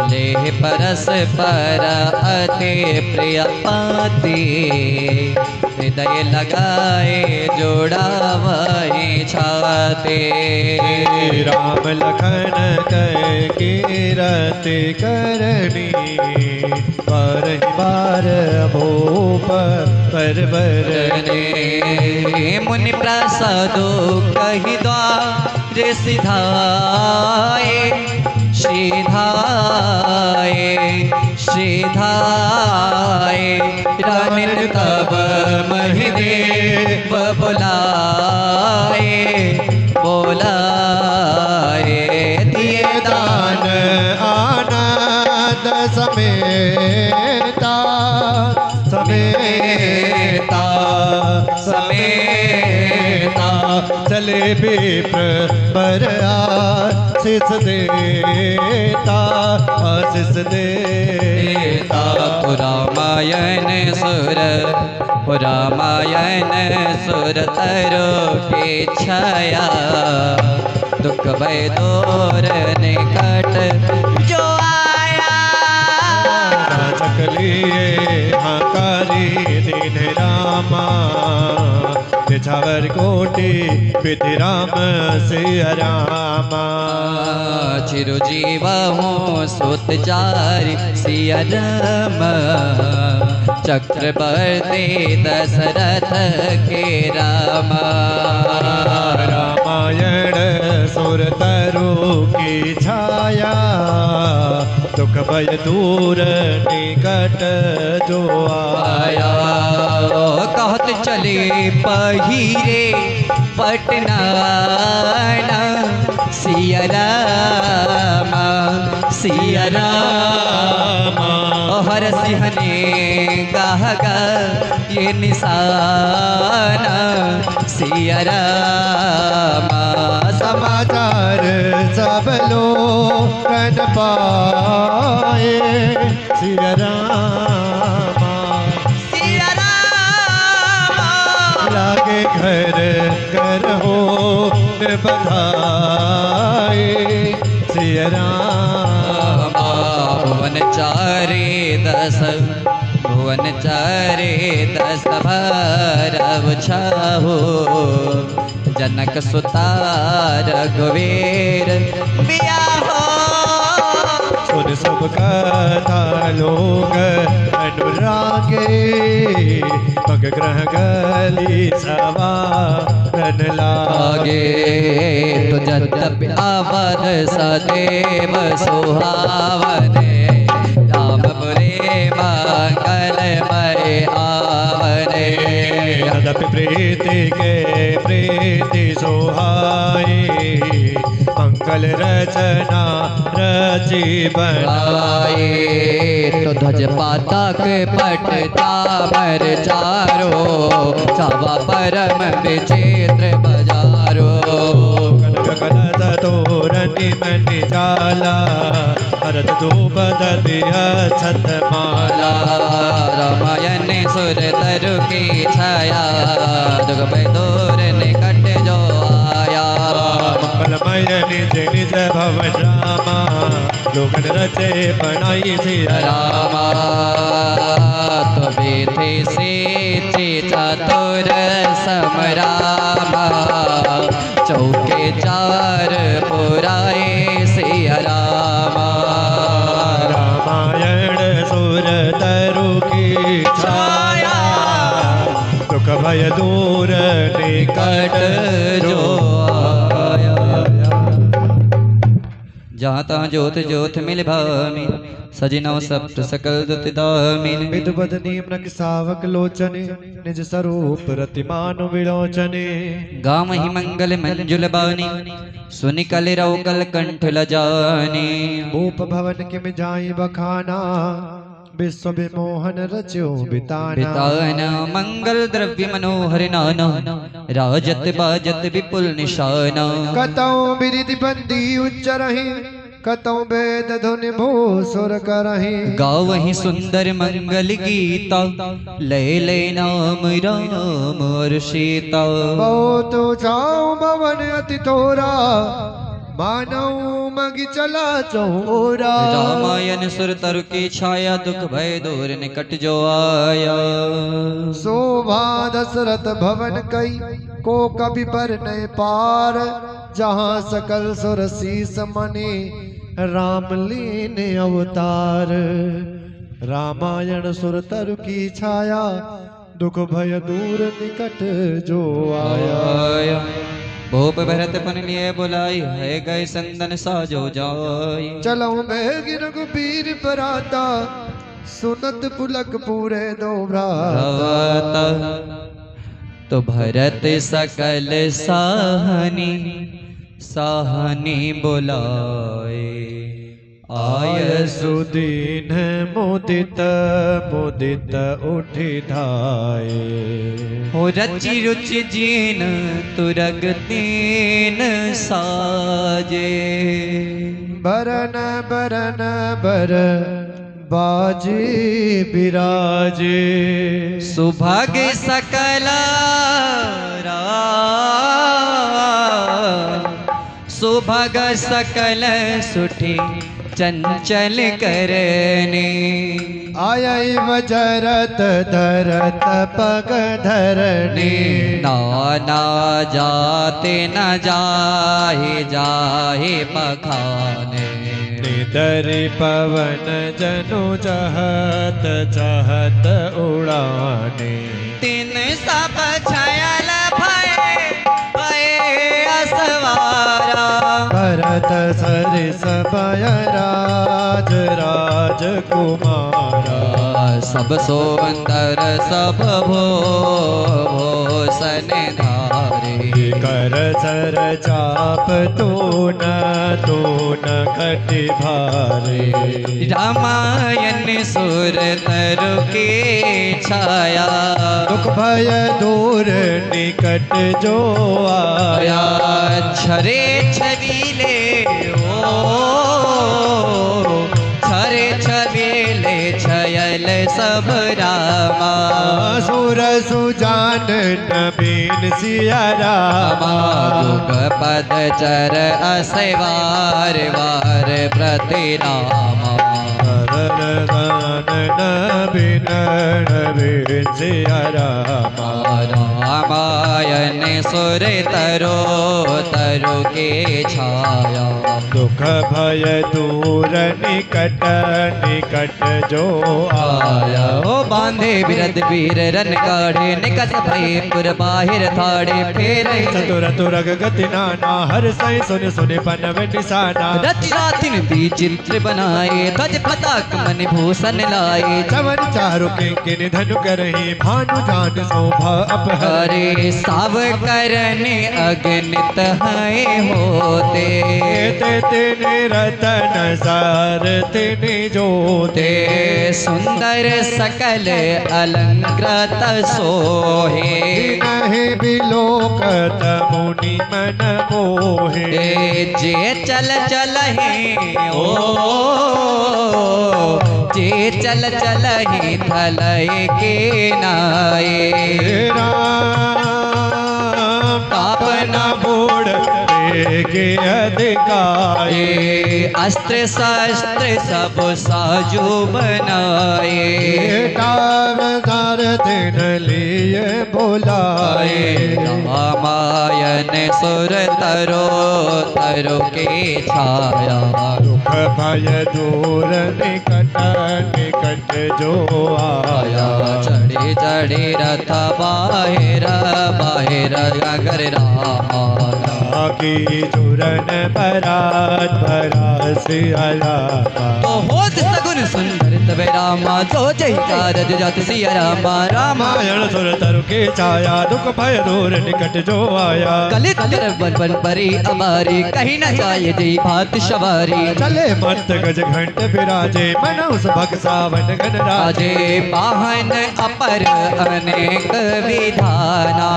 ले परस पर अति प्रिय पाती, हृदय लगाए जोड़ा वही छाते। राम लखन कह कीरति करनी, बार बार भूप पर बरने। मुनि प्रसादो कही द्वार सिधाए, सीधाए सीधाए। रानित तब महिदेव बुलाए, बोलाए दिए दान आनंद समेता, समेता समेता। चले विप्र पर आशीष देता, आशीष देता। रामायण सुर, रामायण सुर तरो की छाया, दुख भय दूर निकट जो आया। चकलिए हकारी दीन रामा, बिछावर कोटि विधि राम सिया रामा। चिरजीव हूँ सुत चारि सिया राम, चक्रवर्ती दशरथ के रामा। रामायण सुर तरु की छाया, दुख भय दूर निकट जो आया। कहत चले पहिरे पटना सिया रामा, सिया रामा। हर सिंहने गागा ये निशाना, सिया रामा। समाचार सब लोगन पाए, सिया रामा। सिया रामा। लागे घर घर हो बधाए, सिया रामा। भुवन चारे दस, भुवन चारे दस भरव छाहो, जनक सुता रघुवीर बियाहो। सुन सब कथा लोग अनुरागे, पग ग्रह गली सवारन लागे। तो जद्यपि अवध सदेव सुहावने, राम बुरे मंगलमय आवने। यद्यपि प्रीति के प्रीति सोहाई, मंगल रचना रची बनाए। तो ध्वज पातक पट तामर चारो, छावा परम विचित्र बजारो। कनक कलश तोरणी मणि जाला, भरत धूप दधिया छत माला। रामायण सुर तरु की छाया, दुख भय दूर निकट जो आया। मंगलमय निज निज भवन रामा, लोगन रचे बनाई सिया रामा। तो विधि से चतुर समरामा, चौके चार पुराए सिया रामा। रामायण सुर तरु की छाया, दुख भय दूर निकट जो आया। जहाँ तहाँ ज्योत ज्योत मिल भामी, सजिनौ सप्त सकल दुत दामिन। विधु बदनी मृग सावक लोचने, निज स्वरूप रतिमान विलोचने। गाम ही मंगल मंजुल बानी, सुनि कल रौ कल कंठ लजानी। भूप भवन किम जाई बखाना, विश्व विमोहन रच्यो बिताना। बिताना मंगल द्रव्य मनोहर नाना, राजत बाजत विपुल निशाना। कतौ बिरिधि बंदी उच्च रही, कतौ वेद धुनि भूसुर करही। गावहि सुंदर मंगल गीता, लय लय नाम राम और सीता। बहुत जाऊं भवन अति थोरा, मानव मग चला चौरा। रामायण सुर तरु की छाया दुख भय दूर निकट जो आया। शोभा दशरथ भवन कई को कभी पर नहीं पार। जहाँ सकल सुर शीस मने राम लीन अवतार। रामायण सुर तरु की छाया दुख भय दूर निकट जो आया। भूप भरत पन लिए बुलाई है गए संदन साजो जाय। चलो बेगिन रघुबीर बराता सुनत पुलक पूरे दो भ्राता। तो भरत सकल साहनी साहनी बुलाए। आय सुदीन मुदित मुदित उठि धाये। हो रचि रुचि जीन तुरग तीन साजे। बरन बरन बर बाजे बिराजे। सुभाग सकला सुभाग सकल सुठी चंचल करने। आय वजरत धरत पग धरने। नाना जाते न जाहे जाहे पखाने। निदरि पवन जनु चहत चहत उड़ाने। तीन सब छयल भय भय असवारा। भरत सरिस भय राज राजकुमारा। सब सुंदर सब भूषण धारे। कर सर चाप तून कटि भारे। रामायण सुर तरु की छाया दुख भय दूर निकट जो आया। छरे छबीले ओ छरे छबीले छयल सब रामा। सुर सुजान नबीन सिया रामा। युग पद चर असवार वार प्रति रामा। नबीन नबीन सिया रामा। रामायण सुर तरो तरु के छाया। दुख भय दूर निकट निकट जो आया। ओ बांधे बिरद वीर रन काढ़े निकट भय पुर बाहिर थाड़े। फेर चतुर तुरग गति नाना हर सही सुन सुन बन निशाना। रचना तिन दी चित्र बनाए ध्वज पताक मन भूषण लाए। चवन चारु किंकिन धनु करही भानु जान शोभा अपहरे। साव करने अगणित है होते। तेने रतन सार तेने जोते। सुंदर सकल अलंकृत सोहे। नहीं बिलोकत मुनि मन मोहे। जे चल चल ओ जे चल चल थलय के नाये। पापना बोड़ के अधिकाए। अस्त्र शस्त्र सब साजो बनाए। तार दिन लिए बोलाए। रामायण सुर तरो तरु के छाया। दुख भय दूर निकट निकट जो आया। चढ़ी चढ़ी रथ बाहिर बाहिर अगर रामा। की चूरन परात परासी आया। तो होत सगुन सुंदर तबे रामा। तो जय कारज जत सिया रामा। रामायण सुर तरु के छाया। दुख भय दूर निकट जो आया। कलित बन बन परी अमारी। कहीं न जाए जय भात सवारी। चले मत गज घंट विराजे। मनौस भग सावन गण राजे। वाहन अपर अनेक विधाना।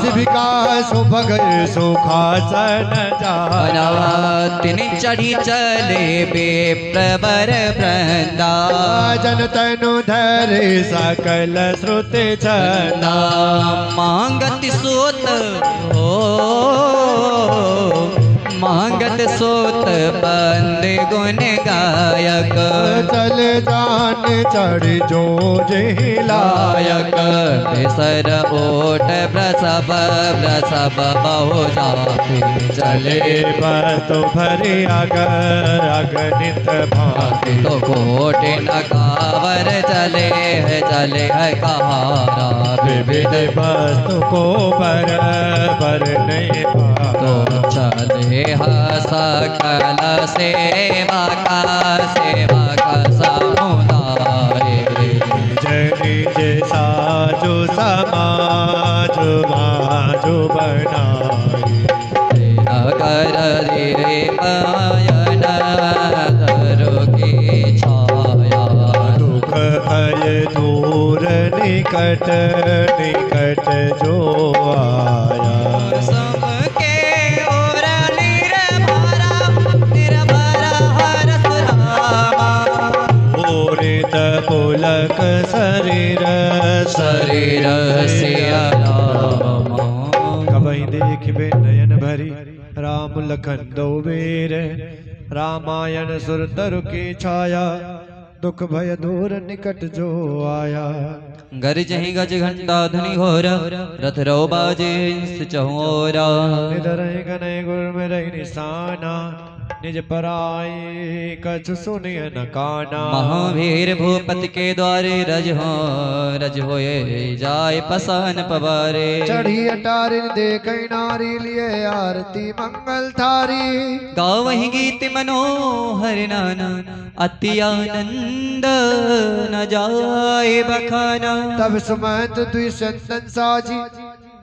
शिविका सुभग सुखासन जाना। तिन चढ़ी चले बेप्रबर वृंदा। जन तनु धरे सकल श्रुति छंदा। मांगत सोत हो मांगत बंद गुण गायक चल जान चढ़ जो जे लायक बिसर ओट प्रसव प्रसव बहु जाति चले बस भरे अगणित भांति तो कोट नगावर चले है कहारा विविध वस्तु को बर नहीं तो चले सकल सेवा का समुदाय निज साजो समाज माजो बनाए कर रे पायन धरो की छाया दुख भय दूर निकट निकट जो आया सबके ओर निर्भरा हर सुरामा पूरित पुलक शरीर शरीर सिया रामा कबई देखिबे नयन भरी राम लखन दो वीर रामायण सुर तरु की छाया दुख भय दूर निकट जो आया गरजहि गज घंटा धनि घोर रथ रो बाजे चहोरा निधर गनय गुर में रही निशाना निज पराई कछ सुनिय न काना महावीर भूपति के द्वारे रज होए जाय पसान पवारे चढ़ी अटारी देख नारी लिए आरती मंगल थारी गावहि गीत मनोहर नाना अति आनंद न जाय बखाना तब सुमत द्विशंदन साजी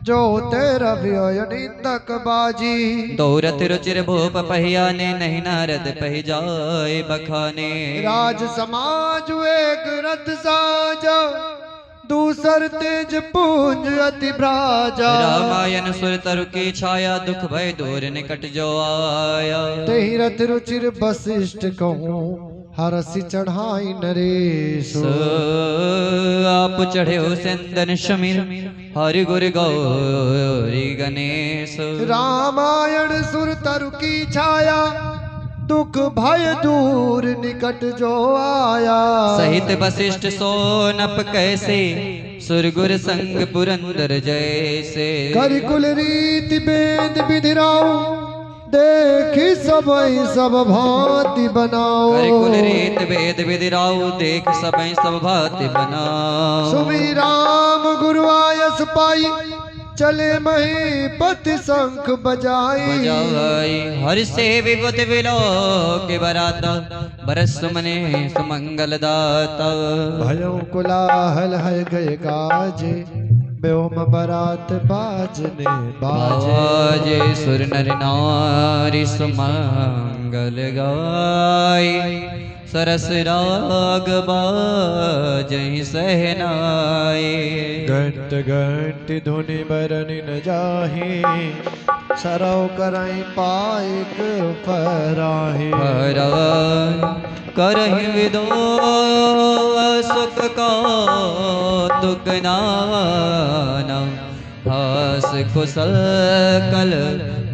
जो तेरा व्योय निंदक बाजी दौरत रुचिर भूप पहियाने नहीं नारद पहि जाय बखाने राज समाज एक रथ साजा दूसर तेज पूंज अति भ्राजा रामायण सुर तरु की छाया दुख भय दूर निकट जो आया तेहि रथ रुचिर वशिष्ठ कहूँ हरसि चढ़ाई नरेश आप चढ़े हो सिंदन शमीर हरि गुर गौरी गणेश रामायण सुर तरु की छाया दुख भय दूर निकट जो आया सहित वशिष्ठ सोनप कैसे सुरगुर संग पुरंदर जैसे कर कुल रीति वेद विधिराओ देखी सबई सब भांति बनाओ कर कुल रीत वेद विधिराऊ देख सबई सब भांति बनाओ सुमि राम गुरु आयस पाई चले महीपति शंख बजाई हर से विभूति विलो के बराता बरस मने सुमंगल दाता भयो कोलाहल है गए गाजे व्योम बरात बाजने बाजे सुर नर नारी सुमंगल गाय सरस राग बाजहि सहनाए घंट घंट धुनि बरनि न जाही सरव करई पाइक फराही करहि विदो सुख का तुक नाना हास कुशल कल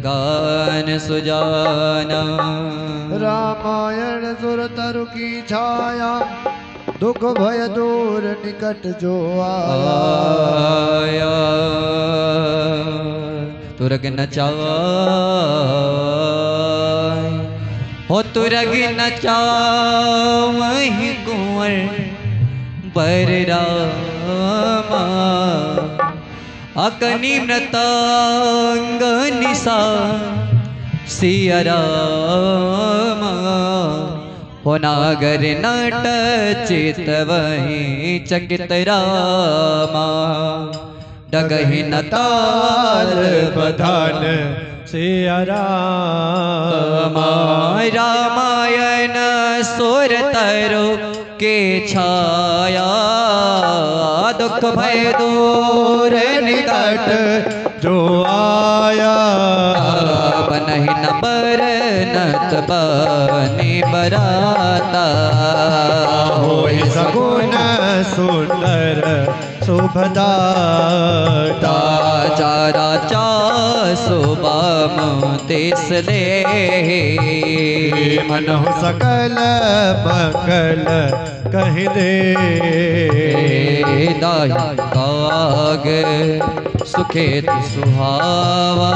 गान सुजाना रामायण सुर तरु की छाया दुख भय दूर निकट जो आया तुरग नचाय हो तुरग नचावहि कुंवर बररामा अकनि मृतांग निशा सिया रामा हो नागर नट चितवहि चकित रामा डगहि न ताल बधान सिया रामा रामायण सुर तरु के छाया दुख भय दूर निकट जो आया बनहि न बरनत बनि बराता होई सगुन सुंदर शुभदाता चारा चा सुबम तिसले मनहु सकल मंगल कहि दे दाहि काग सुखेत सुहावा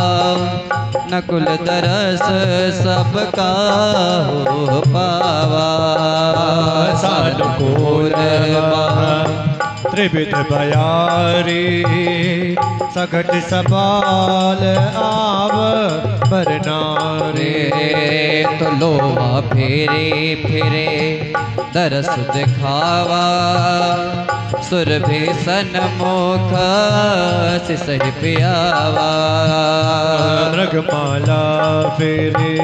नकुल तरस सबका हो पावा सानुकूल त्रिविध बयारी सघट सबाल आव बरनारे तो लोहा फेरे फेरे दरस दिखावा सुरभि सन्मुख सिसहि पियावा मृगमाला फेरे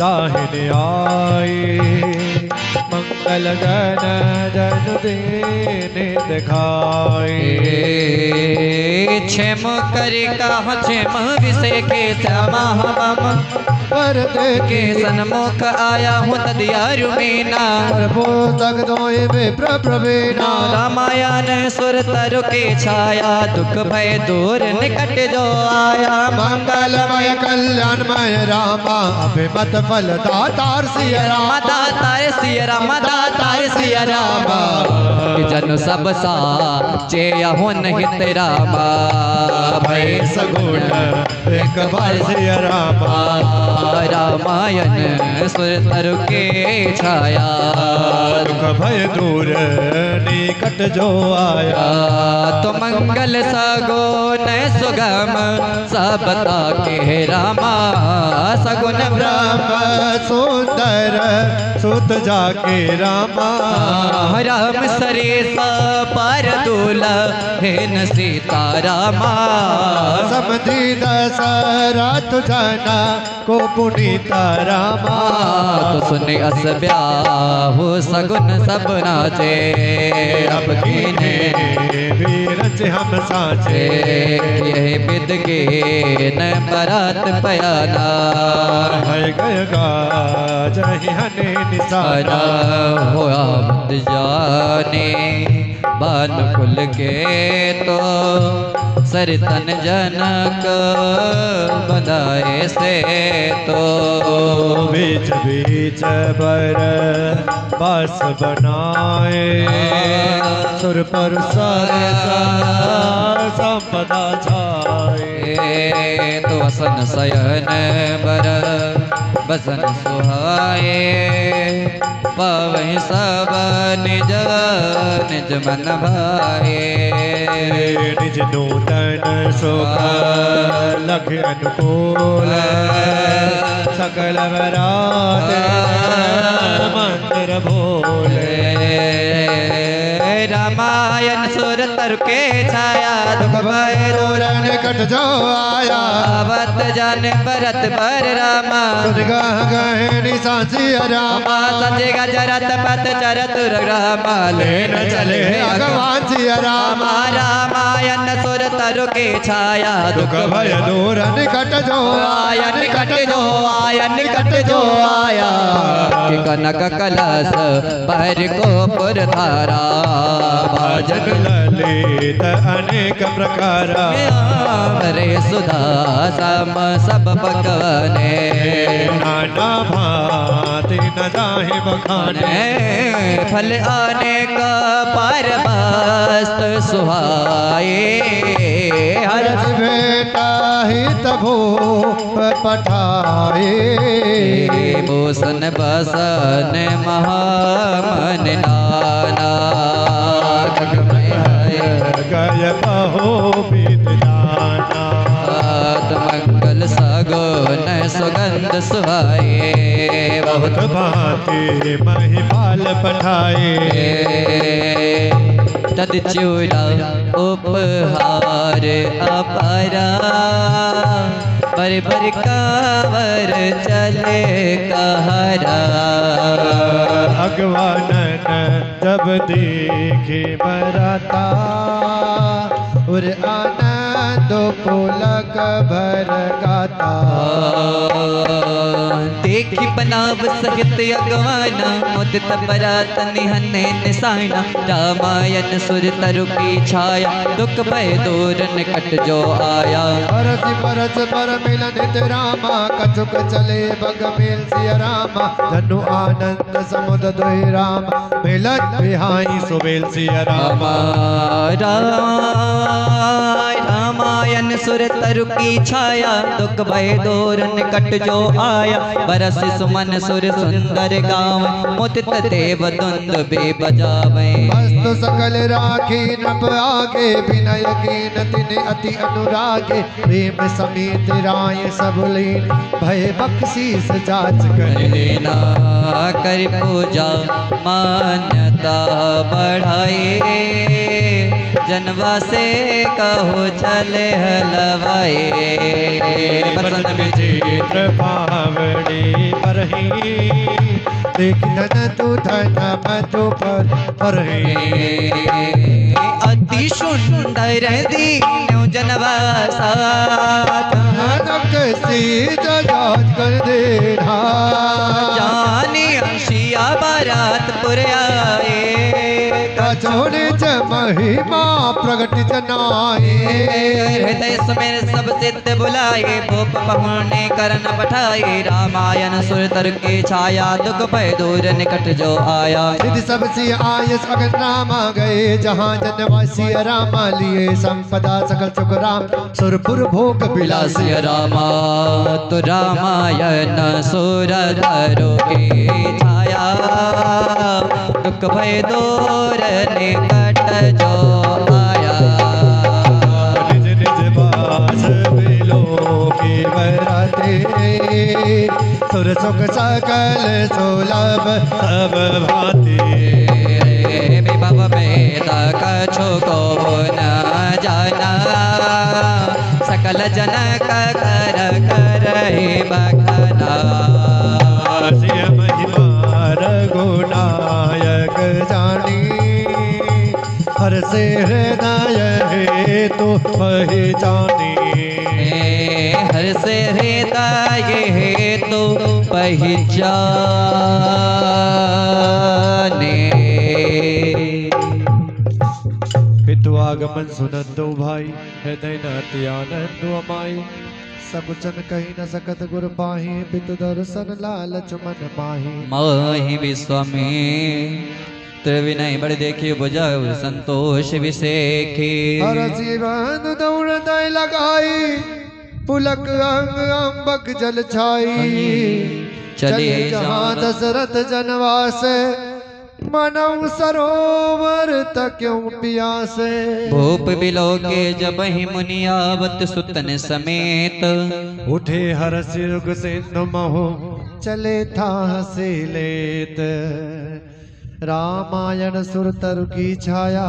दाहिने आई मंगल गण जन देने दिखाए क्षेम करि कहाँ क्षेम विषय के श्यामा हम पर के देखे सन्मुख आया हूँ तदियारु मीना प्रभु तक दोए विप्र प्रवीणा रामायण सुर तरु के छाया दुख भय दूर निकट जो आया मंगलमय कल्याणमय रामा अभिमत फल दातार सिया रामा दातार सिया रामा दातार सिया रामा जन सब सा चेया हो नहीं तेरा भय सगुण एक बार सिया रामा रामायण सुर तरु के छाया दुख भय दूर निकट जो आया तो मंगल सगुन सुगम सबता के रामा सगुन ब्रह्म सुंदर सुत जाके रामा राम सरेस पर दूल्हा हेन सीता रामा समधि दशरथ जना को पुनीता रामा तो सुने अस ब्याहु सगुन सब नाचे अब कीने वीरच हम साचे यह बिद के न बरात पयाना है गय गा जही हने निशाना होया बंद जाने बान कुल के तो सरतन जनक बधाए से तो बीच बीच पर बस बनाए सुर पर संपदा छाए तो असन शयन बर बसन सुहाए पावहि सब निज निज मन भाए निज नूतन सुख लख अनुकूल सकल वरात मंत्र भोले रामायण सुर तरु के छाया दुख भय दूर निकट जो आया आवत जन भरत पर रामा गह गहनी सांसी रामा सजे गजरत पत चरत रामा लेन चले भगवान जी रामा रामायण सुर तरु के छाया दुख भय दूर निकट जो आया निकट जो आया निकट जो आया कि कनक कलश पर को पुर धारा भजन ललित अनेक प्रकार रे सुधा सम सब पकने नाना भांति न जाहि बखाने फल अनेक पर मस्त सुहाए हर हर्ष बेटा हित भूप पठाए भूषण बसन महामन नाना गय कहो विद जाना मंगल सगुन सुगंध सुहाए बहुत भांति महिपाल पठाए तद चूड़ा उपहार अपरा पर पर कावर चले कहरा भगवानन जब देखे बराता और आनंद पुलक भर गाता देखी बनाव सहित अगवाना मुदित बरात निहने निशाना रामायण सुर तरु की छाया दुख भय दूर निकट जो आया बरस बरस पर मिलन नित रामा कछुक चले बग मेल सिया रामा धनु आनंद समुद दुहि राम मिलन बिहाई सुबेल सिया रामा रामायण सुर तरु की छाया दुख भय दूर निकट जो आया बरस सुमन सुर सुंदर गाँव मुदित देव दुंद बे बजावे वस्तु सकल राखी नभ आगे विनय कीन तिन अति अनुरागे प्रेम समेत राय सब लीन भय बख्शीस जाच कर लेना कर पूजा मान्यता बढ़ाए जनवा से कहो चले हलवाए बसन विचित्र पावड़ी परही देख धन तू धन मधु पर अति सुंदर दीन जनवा धनक सीत जाच कर देना जानी अंशिया बारात पुर आए कचौड़ च महिमा प्रगट जनाए हृदय समेत सब सिद्ध बुलाए भूप पहुने करन पठाए रामायण सुर तर के छाया दुख भय दूर निकट जो आया सिद्ध सब सी आयस अगन रामा गए जहाँ जनवासी रामा लिए संपदा सकल सुख राम सुरपुर भोग बिलासी विलासी रामा तो रामायण सुर तरु की छाया दुख भय दूर निकट जो आया निज निज बास बिलो की बराते सुर सुख सकल सुलभ सब भांति विभव वेद कछु को न जाना सकल जनक कर करहि बखना सिय महिमा रघुनायक जानी हर से हृदय हेतु पहचानी हर से हृदय हेतु पहचाने पितु आगमन सुनंदो भाई हृदय नति आनंद अमाई सब जन कही न सकत गुर पाही पितु दर्शन लालच मन माही मोहि विश्व में त्रिविनय बड़ देखी बुझाऊ संतोष विसेखी हर जीवन दौड़ दय लगाई पुलक अंग अम्बक जल छाई चले जहाँ दशरथ जनवास मनऊ सरोवर तक्यों पियासे भूप बिलो के जब ही मुनियावत सुतन समेत उठे हर सिरुग सिंधु महो चले था हसी लेत रामायण सुर तरु की छाया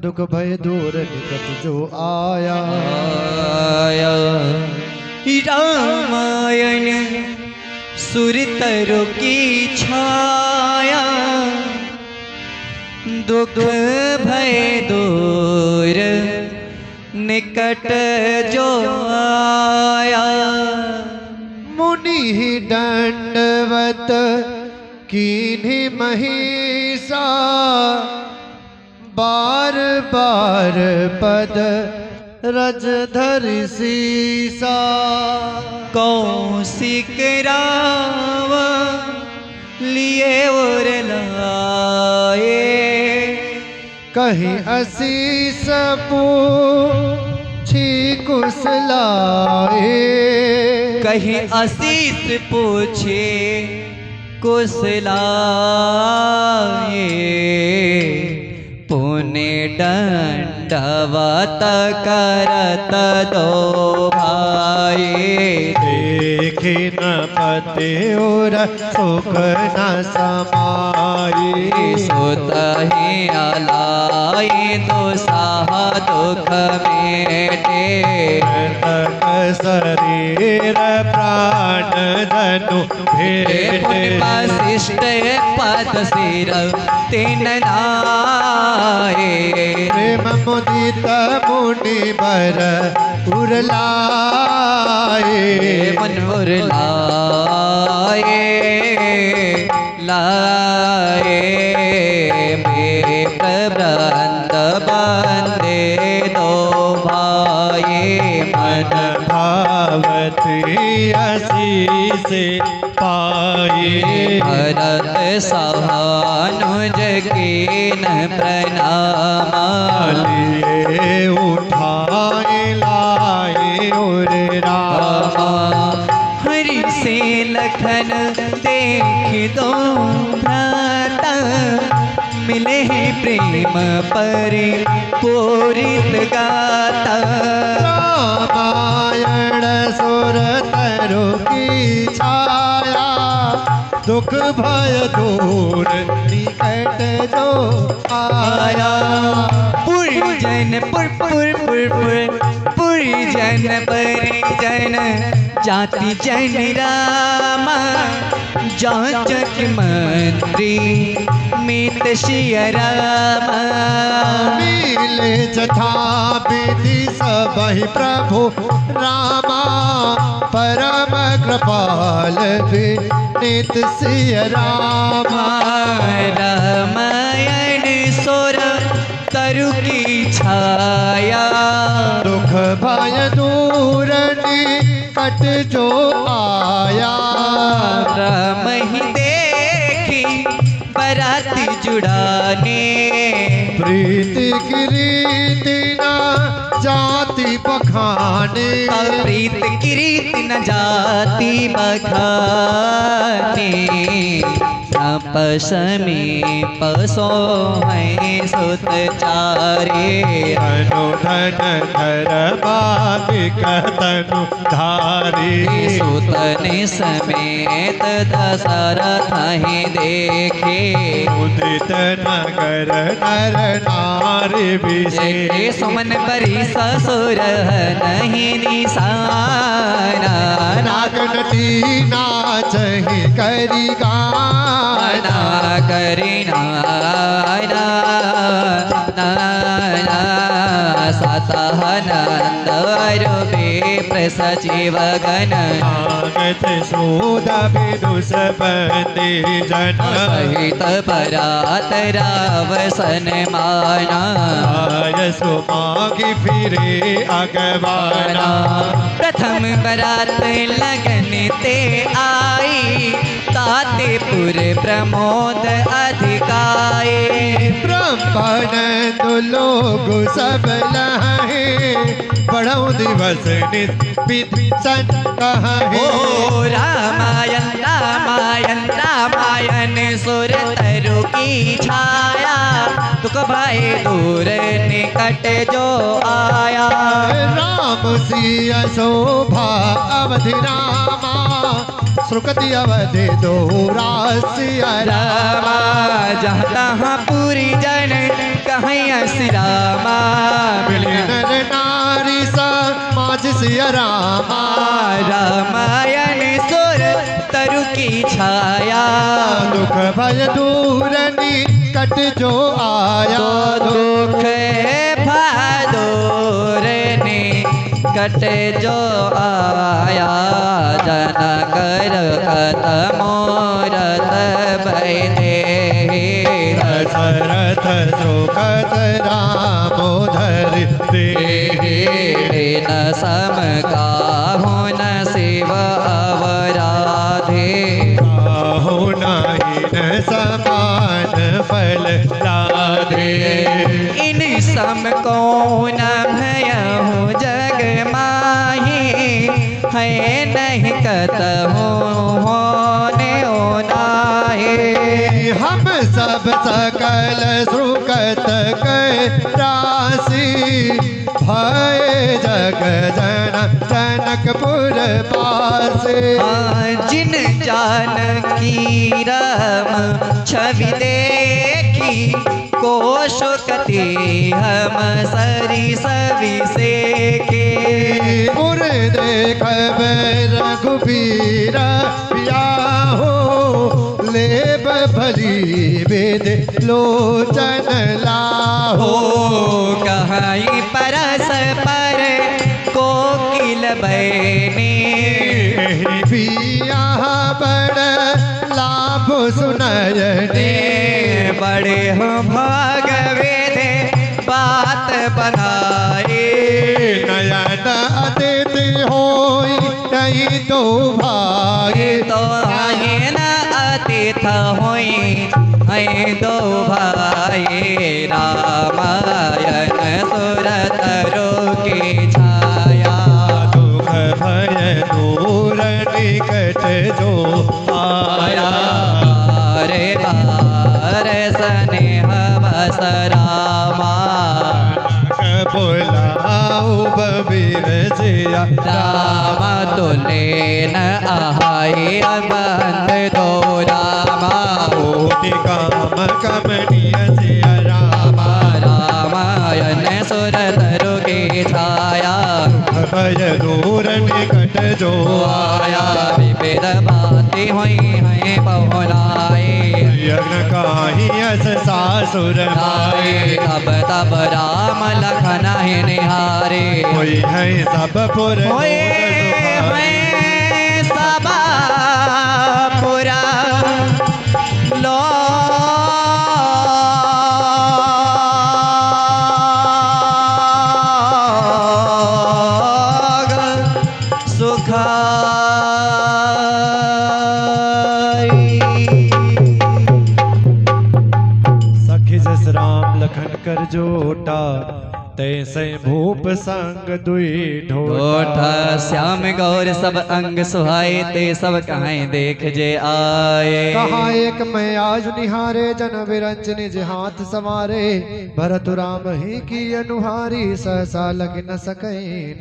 दुख भय दूर निकट जो आया रामायण सुर तरु की छाया दुख भय दूर निकट जो आया मुनि ही दंडवत कीन्ही महिषा बार बार पद रज धरि सीसा कौशिक राव लिए और लाए कहीं असीस पूछी कुशलाए कहीं आशीष पूछे कुशलाए पुण्य दंडवत करत दो भाई देखे न पते और सुख न समाई सुत ही अलाई दुसाह दुख मेटे तक शरीर प्राण धनु भेट वशिष्ठ पद सिर तीन नाये प्रेम मुदित मुनि बर उरलाए मन उरलाए हरि से पाए। भरत सहानुज कीन प्रणाम। लिए उठाए लाए और राम। हरि से लखन देख दो भ्राता, मिले प्रेम परिपूरित गाता। रामायण सुर तरु की छाया, दुख भय दूर निकट जो आया। पुरजन पुरजन परिजन जाति जन रामा, जाचक मंत्री मित सिय रामा। मिले जथा विधि सबहि प्रभु रामा, परम कृपाल विनीत सिय रामा। रामायण सोर तरु की छाया, दुख भय दूर निकट जो आया। राम ही देखी बराती जुड़ाने, प्रीति कीर्ति न जाति बखाने। प्रीत कीर्ति न जाति बखाने। तपस में पसो है सुत चारे, अनुधन धर बाधिक तनु धारी। सुतन समेत दशरथ ही देखे, उदित नगर नर नारी विषे। सुमन बरी ससुर नहीं निशाना। नागनती नाचहि करी गाना, करी नाना सतहनंद रूपे प्रसचिव गण। आगत सूद विदुष बंदी जन, सहित बरात रावसन माना। आय सुमागी फिरे अगवाना। प्रथम बरात लगन ते आई, तातेपुर प्रमोद अधिकाए। ब्राह्मण दो लोग सब लहे, बढ़ऊ दिवस नित सन कहे। ओ रामायण रामायण रामायण सुर तरु की छाया, दुख भय दूर निकट जो आया। राम सिय शोभा अवधि रामा, सुकृति अवधि दोरासिय रामा। जहाँ तहाँ पूरी जन कहीं श्री रामा, मिले नर नारी समाज सिय रामा। रामायण सुर तरु की छाया, दुख भय दूर निकट जो आया। दुख भय दूर निकट जो आया। जनकर कत मोरत बैठे, दशरथ द्रुपद दामोदर न सम काहु न शिव अवराधे। काहु नहीं न समान फल लादे। इन सम को न भयहु जग माही, है नहीं कतहु होने नाहे। हम सब सकल सुकत के राशि, भय जग जनकपुर पासे। जिन जानकी राम छवि देखी, कोशकति हम सरी सवि सेके। पुर देख रघुबीर बियाहो, लेब भली वेद लोचन लाहो। कहीं परस पर कोकिल बैनी, बिया बड़ लाभ सुनयने। बड़े हो भागवे दे बात बनाए। नयन अतिथि होई नहीं तो भा आए तो आए न अतिथ हुई हैं दो भाई रामायण सुर तरु की छाया दुख भय दूर निकट जो आया रे बार स्नेह बस रामा बोलाओ बबीर जिया राम तुले न आहाई बंद दो रामा कोटि काम कमनीय जिया राम रामायण सुर तरु की छाया भय दूर निकट जो आया विविध बातें हुई हैं पहुनाए यज्ञ काही अस सासुर माए तब तब राम लखन है निहारे कोई है सब पुर होए मैं सबा पुरा लोग सुखाई सखी जस राम लखन कर जोटा तैसे भूप संग दुई ढोठा ढोठा श्याम गौर सब अंग सुहाए ते सब कहां देख जे आए कहा एक मैं आज निहारे जन विरंच निज हाथ समारे भरत राम ही की अनुहारी सहसा लग न सके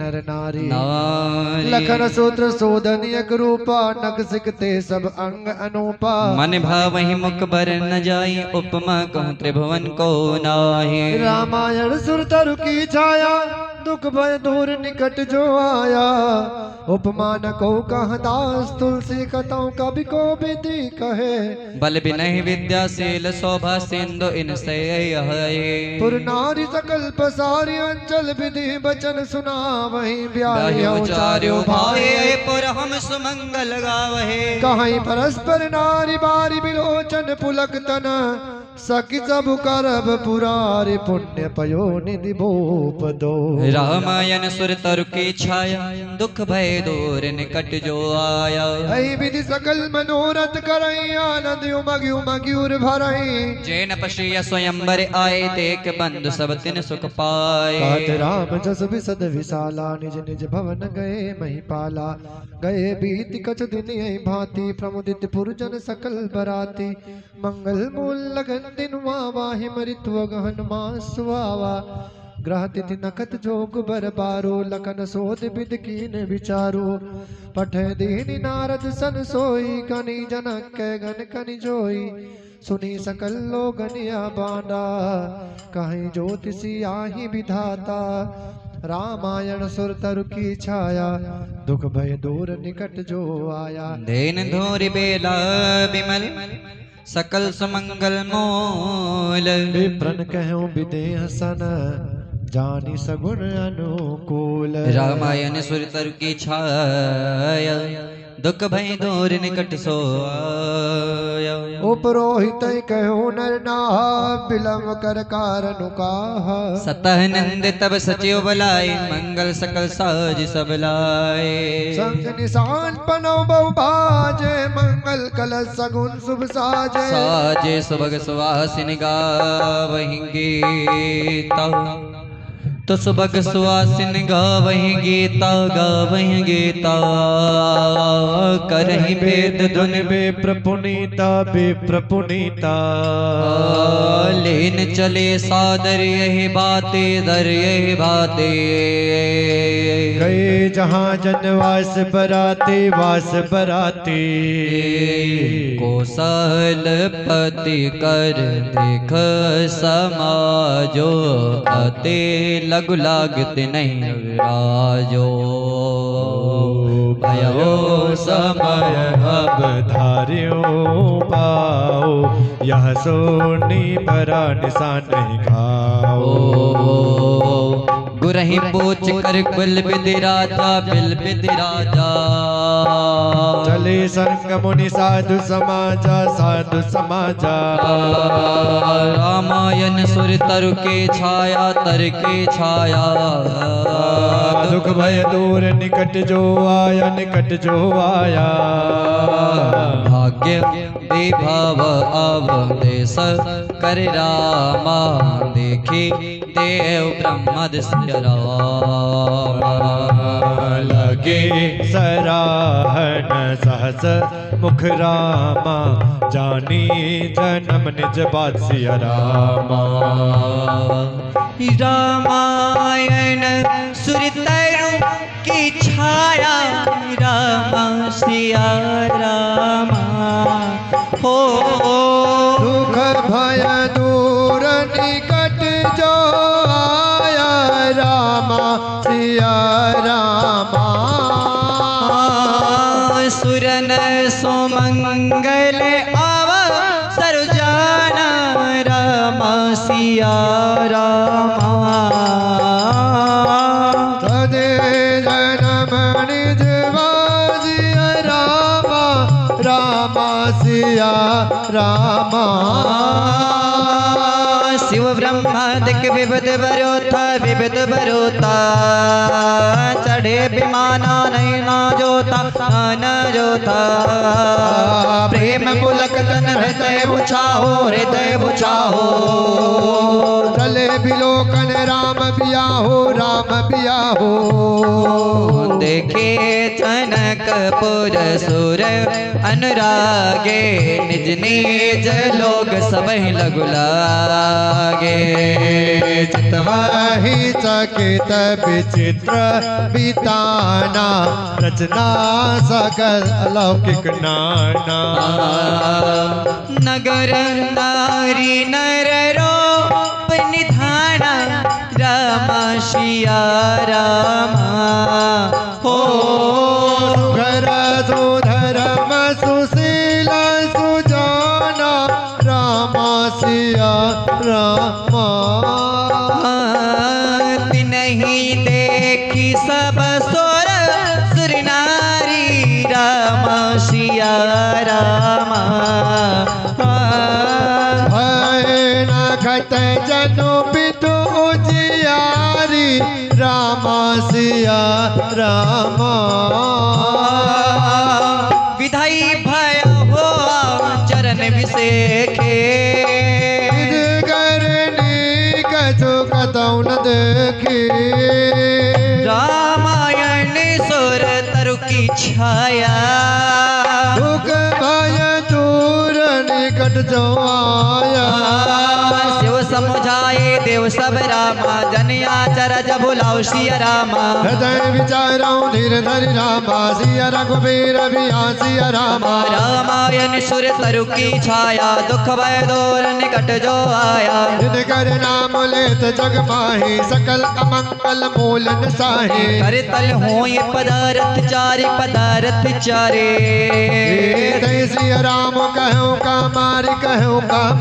नर नारी नारी। लखन सूत्र शोधन एक रूपा नख सिकते सब अंग अनूपा मन भावहि मुख बर न जाई उपमा कहूँ त्रिभुवन को नाही रामायण सुर तरु की छाया दुख भय दूर निकट जो आया उपमान को कह दास तुलसी कथाओं कवि को विधि कहे बल बिनहि विद्याशील शोभा सिंधु इनसे है पुर नारी सकल पसारी अंचल विधि बचन सुना वही ब्याह चार्यो भाई पुर हम सुमंगल गावहे कहीं परस्पर नारी बारी बिलोचन पुलक तन सखी सब करब पुरारी पुण्य पयो निधि भूप दो रामायण सुर तरु की छाया दुख भय दूर निकट जो आया ऐ विधि सकल मनोरथ करई आनंद उमगी उमगी उर भरई जैन पशिया स्वयंवर आए देख बंधु सब तिन सुख पाए कात राम जस विसद विशाला निज निज भवन गए महिपाला गए बीत कछ दिन यही भांति प्रमुदित पुरजन सकल बराती मंगल मूल लगन दिन वाहि मृत्यु गहन मासुआवा ग्रह तिथि नखत जोग बर बारो लखन सोध विद कीन विचारो पठे दीन नारद सन सोई कनि जनक के गन कनि जोई सुनी सकल लोगनिया बांडा कहीं ज्योतिषी आही विधाता रामायण सुर तरु की छाया दुख भय दूर निकट जो आया देन धोरि बेला बिमल सकल सुमंगल मोल विप्रन कहूँ विदेह सन जानी सगुण अनुकूल रामायण सुर तरु की छाया दुख भय दूर निकट सो आया उपरोहित कहो नर नाहा बिलम कर कारण काहा सतह नंद तब सचिव बलाए मंगल सकल साज सब लाए संग निशान पनो बहु बाजे मंगल कलश सगुन शुभ साजे साजे सुभग सुवासिन गावहि गीता तो सुबह सुहासिन गावहि गीता गावहि गीता करहि भेद धुन विप्र पुनीता विप्र पुनीता लेन चले सादर यही बाते दर यही बाते गए जहाँ जनवास बराते वास बराते कौशल पति कर देख समाजो अते लघु लागत नहीं राजो भयो समय अब धार्यो पाओ यह सोनी परा निशान नहीं खाओ गुरही पूछ कर बिल बिद राजा चले संग मुनि साधु समाजा रामायण सुर तरु के छाया दुख भय दूर निकट जो आया भाग्य विभव अवदेश कर रामा देखी देव ब्रह्मदस्य लगे सराहन सहस मुख रामा जानी जन्म निज बात सिया रामा रामायण सुर तरु की छाया रामा सिया रामा हो दुख भय दूर निकट जो आया रामा सिया रामा सुरन सुमंगल अवसर जाना रामा सिया रामा तदे जन्म निज बाजिया रामा रामा सिया रामा शिव ब्रह्मादिक विविध बरोता चढ़े विमाना नैना जोता प्रेम पुलक तन हृदय बुझाओ चले बिलोकन राम बिया हो देखे जनकपुर सुर अनुरागे निज निज लोग सबहि लगु लागे चितवाहि चकित विचित्र बिताना रचना सकल अलौकिक नाना नगर नारी नर रूप निधाना रामा सिया रामा हो घर सुधर्म सुशील सुजाना रामा सिया रामा तिन्हीं देखी सब सुर नारी रामा सिया रामा भय न घट जनु पितु उजियारी रामा सिया रामा विधाई भय हो चरण विषेखे करनी कछु कतौ न देखी रामायण सुर तरु की छाया दुख भय दूर निकट जो आया शिव समुझाए देव सब रामा जन आचर जब भुलाओ सिया रामा हृदय विचारो धीर धरि रामा सिया रघुबीर बिया सिया रामा रामायण सुर तरु की छाया दुख भय दूर निकट जो आया जिनकर नाम लेत जग माही सकल अमंगल मूलन साही कर तल होय पदारथ चारे जय सिया राम कहूँ का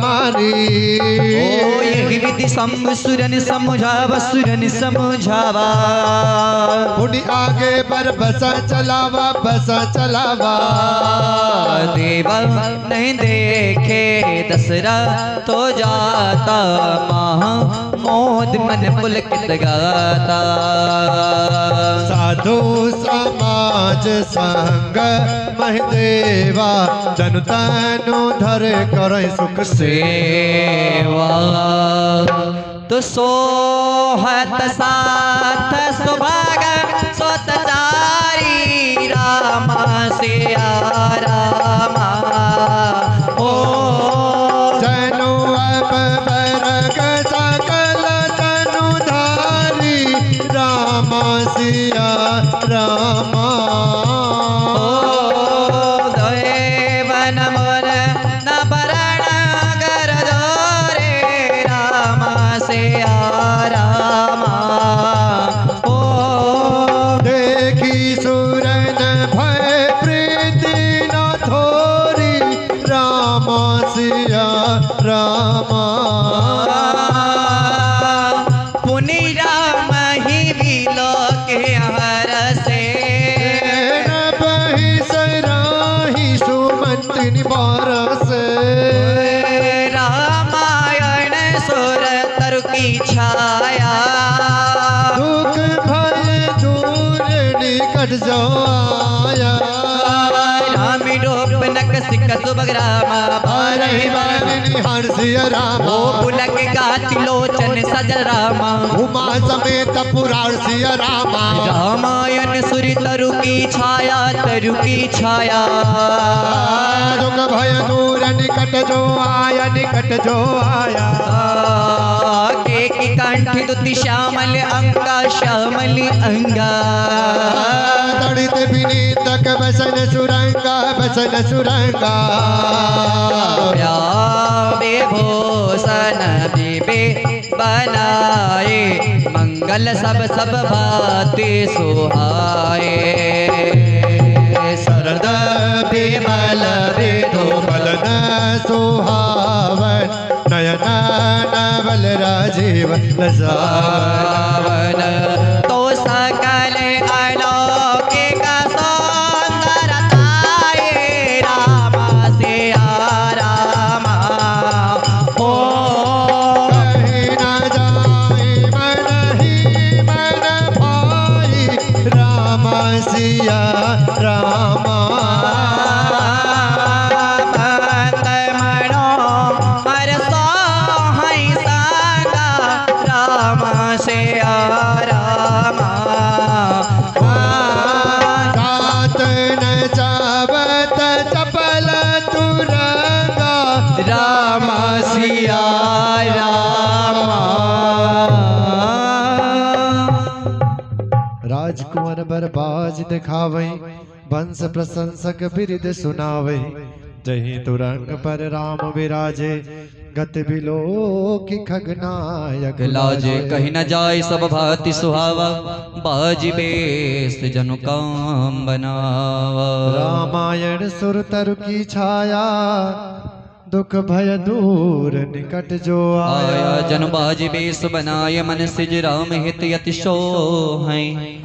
मारी ओ यही विधि सुरन समझावा बुढ़ी आगे पर बसा चलावा देवा नहीं देखे दसरा तो जाता महा मोद मन पुलकित गाता साधु समाज संग महदेवा जन तनु धर कर सुख सेवा तो सोहत साथ सुभाग सोतचारी रामा सिया रामा ओ जनु अब बरग सकल तनु धारी रामा सिया रामा रामा पुनि राम ही किन बरसे रामायण सुर तरु की छाया दुख भय दूर निकट जो आया रामी रूप नक सिक सुभग रामा हरि बरनि हर्षिय राम ओ पुलक गाति लोचन सजल रामा उमा समेत पुराण सिय रामा रामायण सुर तरु की छाया तरु की छाया दुख भय दूर निकट जो आया निकट जो आया के की कंठ दुति श्यामल अंगा श्यामल अंगा दड़ित विनीतक बसन सुरंगा विभूषण विभे बनाए मंगल सब सब भाति सुहाए शरद विमल विधो बलन सुहावन नयन नवल राजीव लजावन तो सकल अलौकिक सौंदर्यताए रामा सिया रामा हो कहीं न जाए मन ही मन भाई राम सिया रामा राजकुमार बरबाज दिखावई वंश प्रशंसक बिरद सुनावई जही तुरंग पर राम विराजे गत बिलो की खगनायक लाजे कहीं न जाए सब भांति सुहावा बाजी बेस जनु काम बनावा रामायण सुर तरु की छाया दुख भय दूर निकट जो आया जन बाजी बेस बनाए मन सिज राम हित यति शो है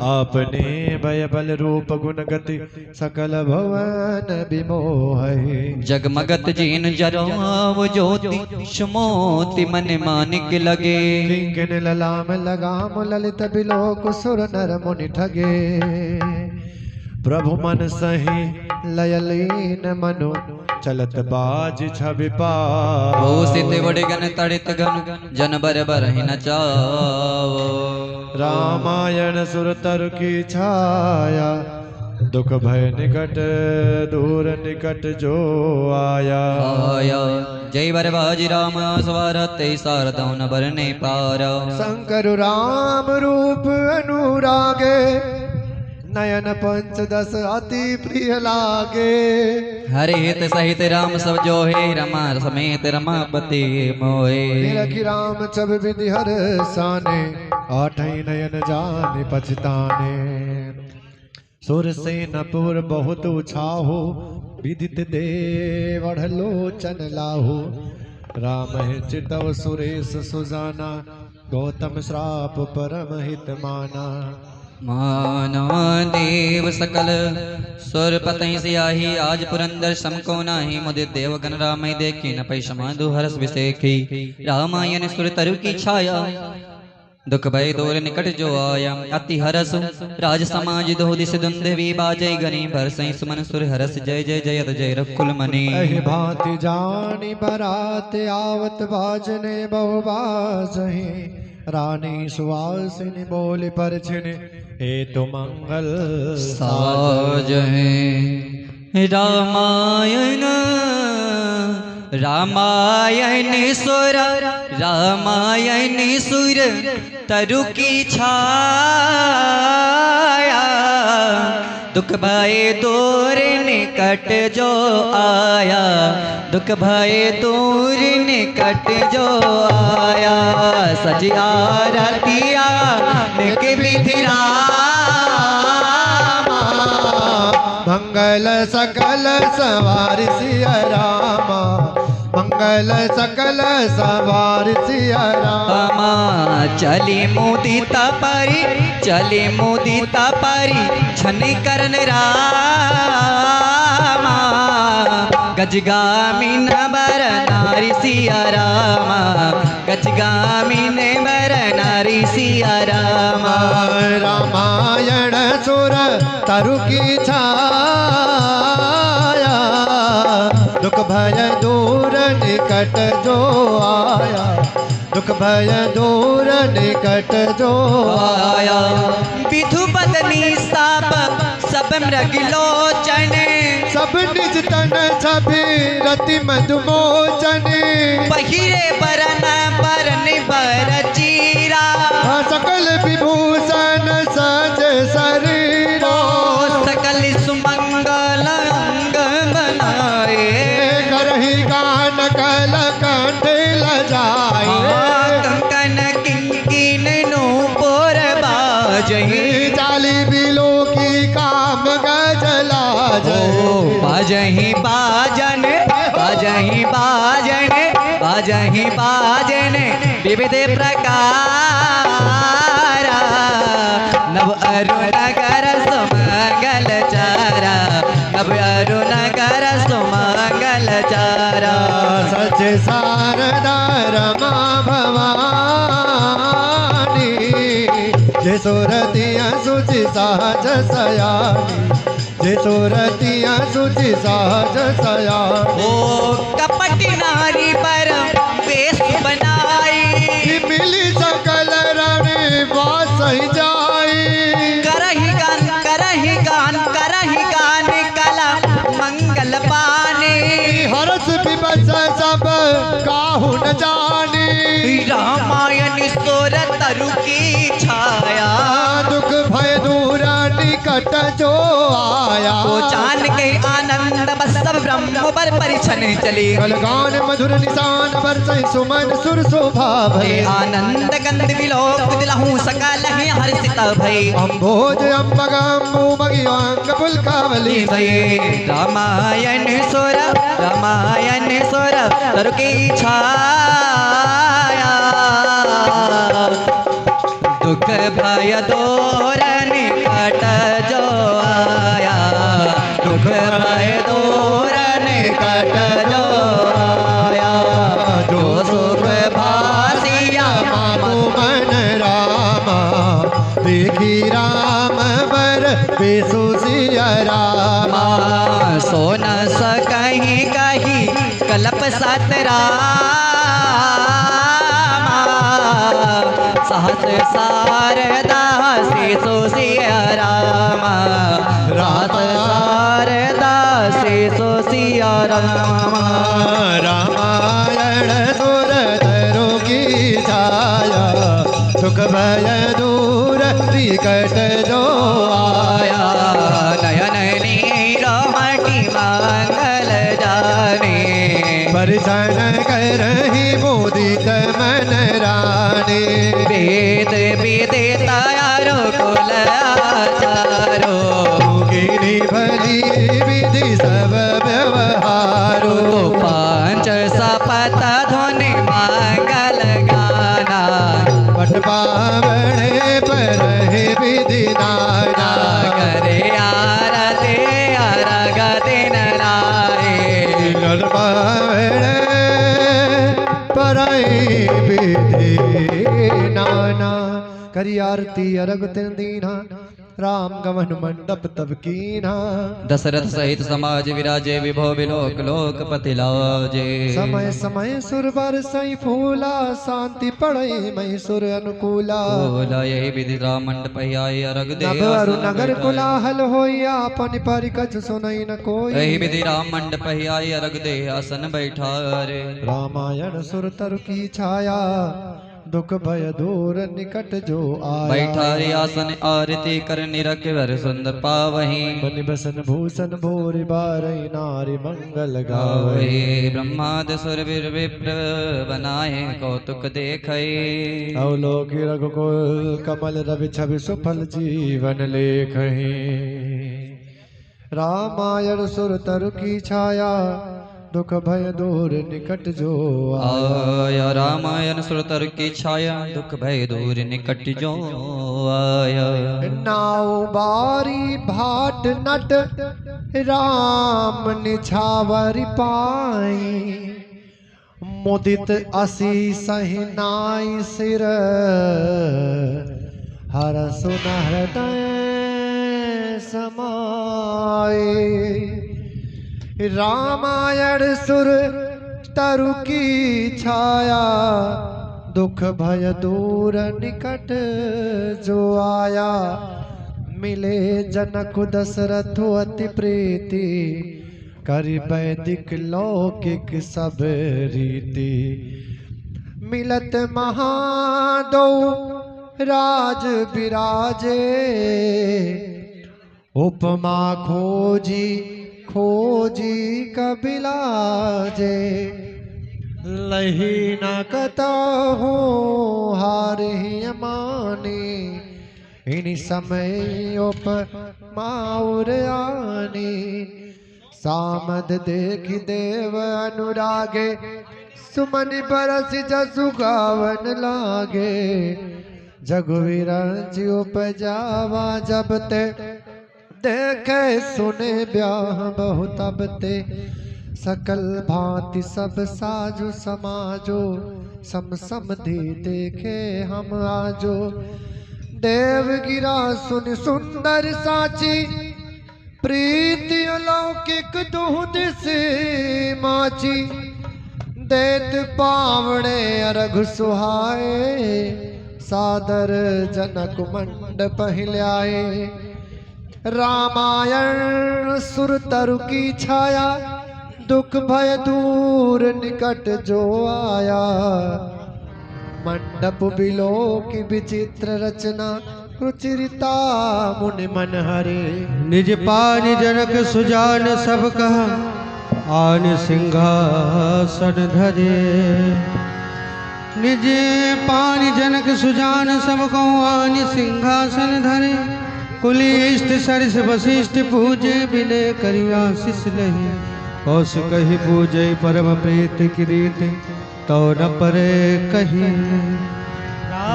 आपने भय बल रूप गुण गति सकल भवन विमोह जगमगत जीन जराव ज्योति सुमोति मन मानिक लगे किंकिन ललाम लगाम ललित बिलोक सुर नर मुनि ठगे प्रभु मन सही लयलीन मनु चलत बाज छवि पाओ भूषित बड़े गण तड़ित गण जन बर बर ही नचाओ रामायण सुर तरु की छाया दुख भय निकट दूर निकट जो आया आया जय बर बाजी राम सवार ते शारदौन बरने पारा शंकर राम रूप अनुरागे नयन पंचदश अति प्रिय लागे हरे हित सहित राम सब जो है रमा समेत रमापति मोहे निरखि राम छब विधि हर साने आठई नयन जाने पछताने सुर सेनपुर बहुत उछाहो विदित देव लोचन लाहो राम चितव सुरेश सुजाना गौतम श्राप परम हित माना माना देव सकल सुर पतई सियाही आज पुरंदर समको नाही मुदित देवगण राम देखी न पै समाधु हरस विसेखी रामायण सुर तरु की छाया दुख भय दूर निकट जो आया अति हरस राज समाज दो दिस दुंदवी बाजय गनी भरसई सुमन सुर हरस जय जय जयत जय रकुल मणि अहि भांति जानी बरात आवत बाजने बहु बाजहि रानी सुवासिनी बोली परछिन हे तो मंगल साज है रामायण रामायण सुर तरु की छाया दुख भय दूर निकट जो आया दुख भय दूर निकट जो आया सजिया रतिया के विधि मंगल सकल सवार सिया रामा मंगल सकल सवार सिया रामा चली मुदिता परी छन करन रामा गजगामी नर नारी सिया रामा, गजगामी नर नारी सिया रामा। रामायण सुर तरु की छाया, दुख भय दूर निकट जो आया, दुख भय दूर निकट जो आया। विधु बदनी साप सब मृग लोचन, सब निज तन छवि रति मधुमोचन, पहिरे बरन बरन बर चीरा, सकल विभूषण सज शरीरा, सकल सुमंगल अंग बनाए, करहि गान कल कंठ लजाए, कंकन किंकिन नूपुर बाजहि, जाली बिलो की काम गजला बाजहि बाजन बाजहि बाजन बाजहि बाजन विविध प्रकार, नव अरुणगर सुमंगल चारा, नव अरुणगर सुमंगल चारा। सच शारदा रमा भवानी, जे सुरतिया सुचि सहज सयानी, जे सुरतिया सुचि सहज सयानी। ओ कपट नारी पर वेश बनाई, मिली सकल रण वास जाई, करहि गान करहि गान करहि गान कला मंगल पाने, हरस विवश सब काहू न जानी, रामायण सोर तरु की छाया, दुख भय दूर निकट जो आया, तो जान के आनंद बस सब ब्रह्म पर परिछन चली, कलगान मधुर निशान बरसै सुमन सुर शोभा भय, आनंद गंध विलोक दिलहु सकल ही हर्षित भई, अम्भोज अम्बग अम्बु मगियांग पुलकावली भई। रामायण सोर तरु की छाया, दुख भय दूर निकट जो आया, दुख भय दूर निकट जो आया, जो सुख भासिया मामो मन रामा, देखी राम बर बेसु सिया रामा, सो न सकहि कही कलप सतरामा, सहस शारदा शिशु सिया रामा, रात शारदा शिशु सिया रामा। रामायण सुर तरु की छाया, दुख भय दूर निकट जो आया, नयन नीर हटि मंगल जाने, परिछन करहि मोदित मन रानी, वेद विदिता कुल आचारो, गिरी भली विधि सब व्यवहारो, पांच सपत ध्वनि मंगल गाना, पट पावणे पर विधि नाना, करे आरते अरग दिन नारे, लल पावणे पर विधि नाना, करी आरती अरग तिन दीना, राम गमन मंडप तब कीना, दशरथ सहित समाज विराजे विभो विलोक लोकपति लाजे, समय समय सुर बरसई फूला, शांति पड़ई मई सुर अनुकूला, बोला यही विधि राम मंडप आए अरग दे, नभ अरु नगर कोलाहल होइया, अपन परिकज सुनई न कोई, यही विधि राम मंडप आए अरग दे, आसन बैठा रे, रामायण सुर तरु की छाया, दुख भय दूर निकट जो आया, बैठा रे आसन आरती कर निरख वर सुंदर पावही, बनि बसन भूषण भोरि बारई नारी मंगल गावई, गावे ब्रह्माद सुर वीर विप्र बनाए कौतुक देखे, अवलोकि रघुकुल कमल रवि छवि सुफल जीवन लेखहि, रामायण सुर तरु की छाया, दुख भय दूर निकट जो आया। आया रामायण सुरतर की छाया दुख भय दूर निकट जो आया। नाव बारी भाट नट राम निछावर पाई मुदित असी सही नाई सिर हर सुन हृदय समाए। रामायण सुर तरु की छाया दुख भय दूर निकट जो आया। मिले जनक दशरथ अति प्रीति करि वैदिक लौकिक सब रीति। मिलत महादो राज विराजे उपमा खोजी खोजी कबिलाजे। लही न कतहु हारि मानी इन समय उपमाउर आनी। सामद देख देव अनुरागे सुमन बरस जसु गावन लागे। जगुवीर उपजावा जब ते देखे सुने ब्याह बहुत अब ते। सकल भांति सब साजो समाजो सम समधि देखे हम आजो। देव गिरा सुन सुंदर साची प्रीति अलौकिक दुह दिसे माची। देत पावड़े अर्घ सुहाए सादर जनक मंडप हिलाए। रामायण सुर तरु की छाया दुख भय दूर निकट जो आया। मंडप बिलो की विचित्र रचना रुचिरिता मुनि मन हरे। निज पानि जनक सुजान सब कहा आन सिंहासन धरे। निज पानि जनक सुजान सब कहूँ आन सिंहासन धरे। कुलिष्ठ सरिस वशिष्ठ पूजे विनय करि आशीष लहि। कौश कहि पूजे परम प्रीति कीर्ति तो न परे कही।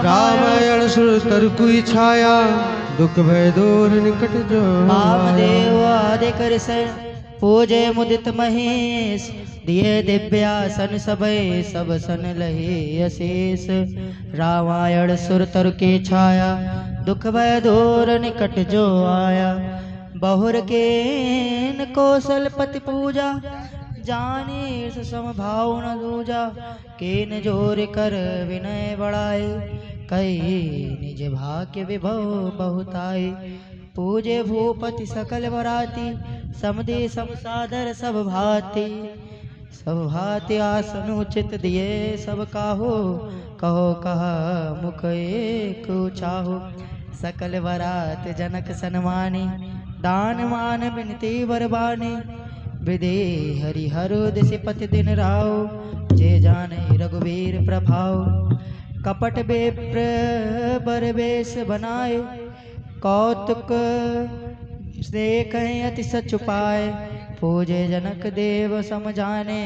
रामायण सुर तरु की छाया दुख भय दूर निकट जो वामदेव आदि कर पूजे मुदित महेश। दिए दिव्यासन सबे सब सन लहे अशेष। रामायण सुर तरु की छाया दुख भय दूर निकट जो आया। बहुर के कौशल पति पूजा जाने समभाव न दूजा। केन जोर कर विनय बढ़ाए कई निज भाग्य विभव बहुताई। पूजे भूपति सकल बराती समदे सम सादर सब भांति। सब भांति आसन उचित दिए सब काहो कहो कहा मुख एक चाहो। सकल बरात जनक सन्मानी दान मान बिनती बरबानी। विदे हरि हरो दिश पति दिन राव जे जाने रघुवीर प्रभाव। कपट बेप्र बरवेश बनाए कौतुक से कहीं अति सच उपाय। पूजे जनक देव समझाने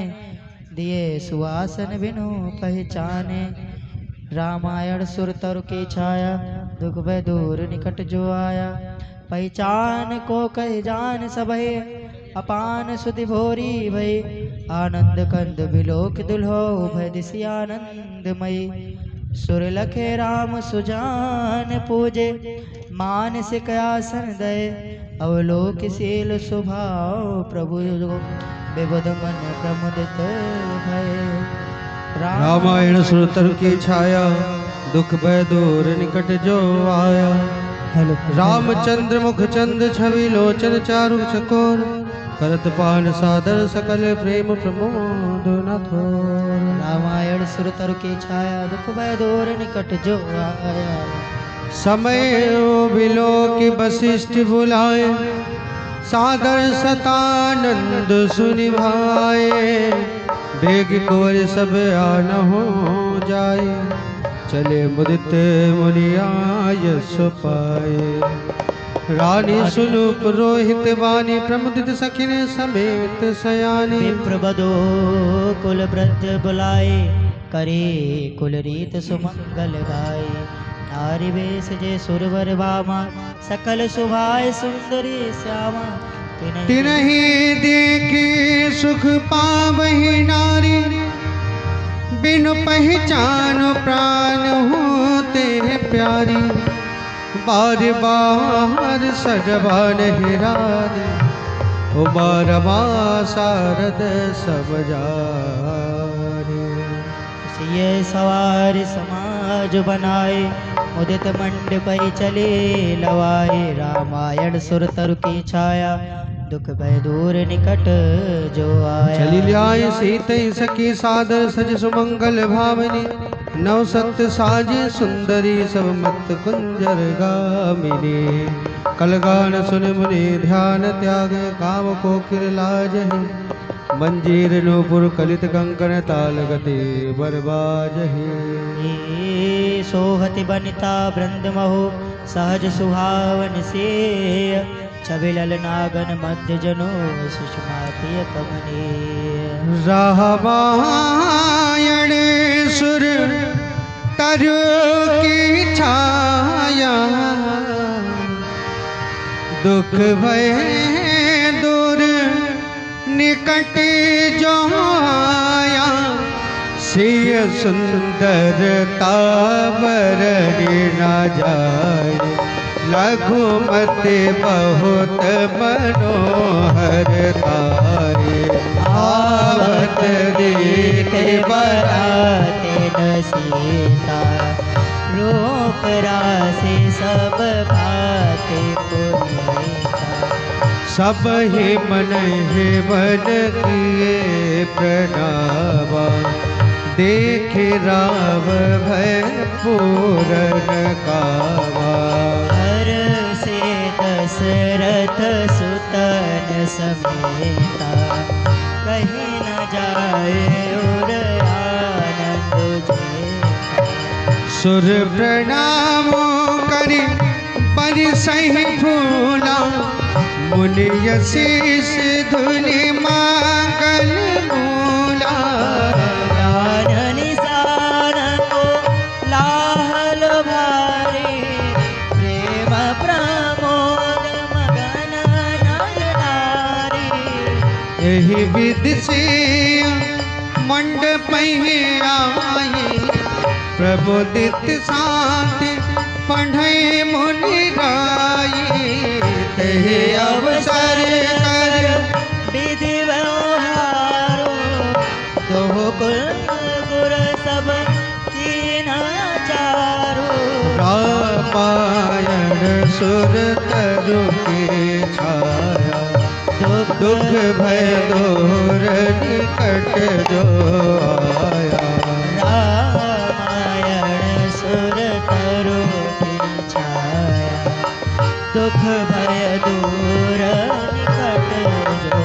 दिए सुआसन बिनु पहचाने। रामायण सुर तरु की छाया दुख भय दूर निकट जो आया। पहचान को कह जान सबे अपान सुधि भोरी भई। आनंद कंद बिलोक दुल्हो भय दिशि आनंदमयी। सुर लखे राम सुजान पूजे मानसिक आसन दय। अवलोकशील स्वभाव प्रभु विबुध मन प्रमुदित भय। रामायण सुर तरु की छाया दुख भय दूर निकट जो आया। रामचंद्र मुख चंद छवि लोचन चारु चकोर। करत पान सादर सकल प्रेम प्रमोद न थोर। रामायण सुर तरु की छाया दुख भय दूर निकट जो आया। समय बिलो की वशिष्ठ बुलाए सादर सतानंद सुनि भाए। बेग कुंवर सब आन हो जाए चले मुदित मुनि आयस पाए। रानी सुनु पुरोहित वाणी प्रमुदित सखिने समेत सयानी विप्रबधो कुल वृद्ध बुलाए करे कुल रीत सुमंगल गाए नारी वेश जे सुरवर भामा सकल सुभाय सुंदरी श्यामा तिन्हीं देखी सुख पावही नारी बिनु पहचान प्राण होते प्यारी बार बार सजवान हिरानी उबारमा शारद सब जाने ये सवार समाज बनाए मुदित मंडप चले लवाए रामायण सुर तरु की छाया दुख भय दूर निकट जो आया चली ल्याय सीते सखी सादर सज सुमंगल भावनी नव सत्य साजे सुंदरी सब मत कुंजर गामिनी कलगान सुन मुनि ध्यान त्याग काम को किरलाज मंजीर नूपुर कलित कंकण ताल गति बरबाजहि सोहति बनिता वृंद महो सहज सुहावन से छबिलल नागन मध्य जनो सुषमा प्रिय कमने रामायण सुर तरु की छाया दुख भय दूर निकट जो आया सिय सुंदरता बरनी न जाए लघुमति बहुत मनोहर तारे आवत देखे बराते न सीता रूप राशि सब भाते पुनीता सब ही मन ही मन किए प्रणामा देखे राम भय पूरन कावा हर से दशरथ सुतन समेता कहीं न जाए और आनंद जेता सुर प्रणाम करी पर सही फूला मुनि शीश धुनि मांगल मूला ज्ञान निसार को लाहल भारी प्रेम प्रमोद मगन नर नारी यही विधि से मंडप आई प्रबोधित साथ पढ़े मुनि राई तेहि अवसर कर विधि व्यवहारो दो गुर सब तीन चारो रामायण सुर तरु की छाया दुख भय दूर निकट जो आया रामायण सुर तरु की छाया दुख भय दूर निकट जो